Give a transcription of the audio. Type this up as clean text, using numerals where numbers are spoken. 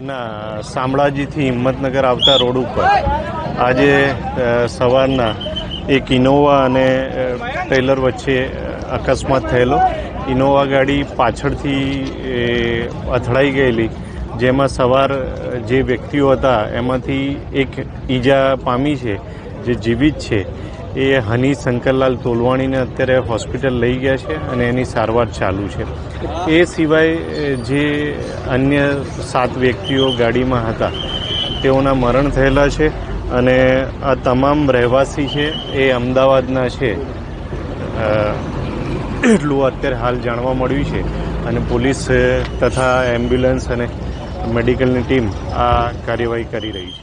ના શામળાજીથી હિંમતનગર આવતા રોડ ઉપર આજે સવારના એક ઇનોવા અને ટ્રેલર વચ્ચે અકસ્માત થયેલો. ઇનોવા ગાડી પાછળથી અથડાઈ ગયેલી, જેમાં સવાર જે વ્યક્તિઓ હતા એમાંથી એક ઈજા પામી છે, જે જીવિત છે. એ હની શંકરલાલ તોલવાણીને અત્યારે હોસ્પિટલ લઈ ગયા છે અને એની સારવાર ચાલુ છે. એ સિવાય જે અન્ય 7 વ્યક્તિઓ ગાડીમાં હતા તેઓના મરણ થયેલા છે અને આ તમામ રહેવાસી છે એ અમદાવાદના છે, એટલું અત્યારે હાલ જાણવા મળ્યું છે. અને પોલીસ તથા એમ્બ્યુલન્સ અને મેડિકલની ટીમ આ કાર્યવાહી કરી રહી છે.